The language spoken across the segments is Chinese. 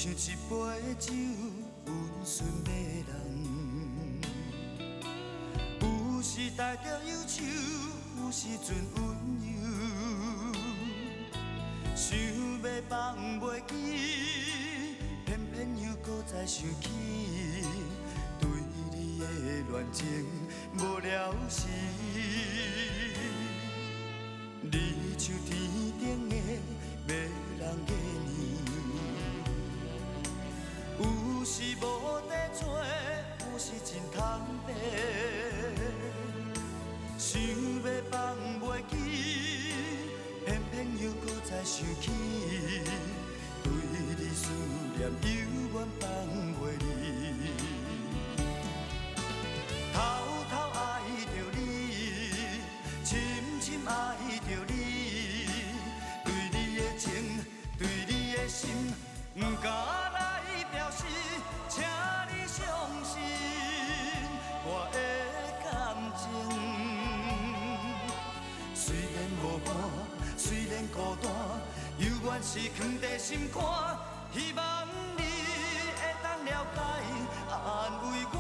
像一杯酒，温顺迷人。有时带着忧愁，有时阵温柔。想要放袂记，偏偏又搁再想起，对你的恋情无了时。你像天顶的迷人月亮，有时无地找，有时真通白。想要放袂记，偏偏又搁再想起，对你思念犹原放袂离。偷偷爱着你，深深爱着你，对你的情，对你的心，不敢来表示，请你相信我的感情。虽然无伴，虽然孤单，犹原是藏在心肝。希望你会当了解，安慰我。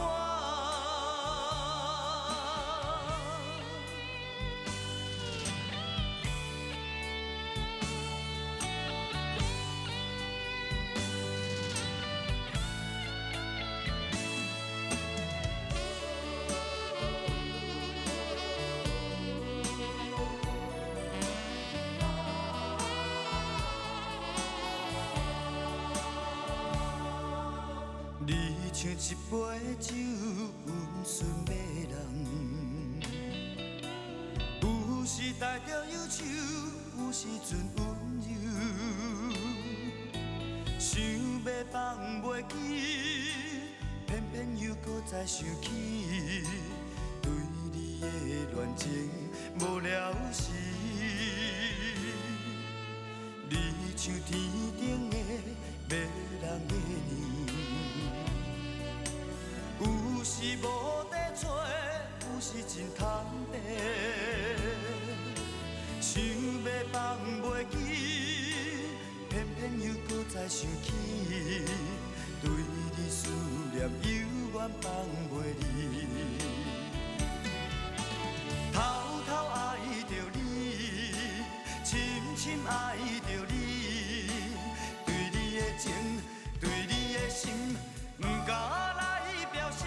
你像一杯酒，温顺迷人。有时带着忧愁，有时阵温柔。想要放袂记，偏偏又搁再想起，对你的恋情无了时。你像天顶的迷人月亮。有时无地找，有时真通白。想要放袂记，偏偏又搁再想起，对你思念犹原放袂离。偷偷爱着你，深深爱着你，对你的情，对你的心，不敢来表示，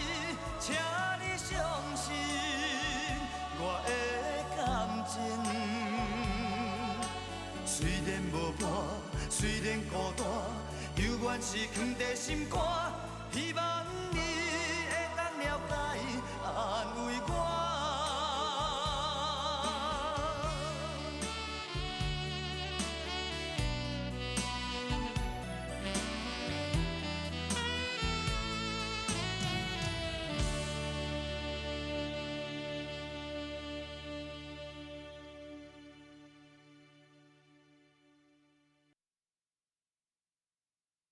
请你相信我的感情。虽然无伴，虽然孤单，犹原是藏在心肝。希望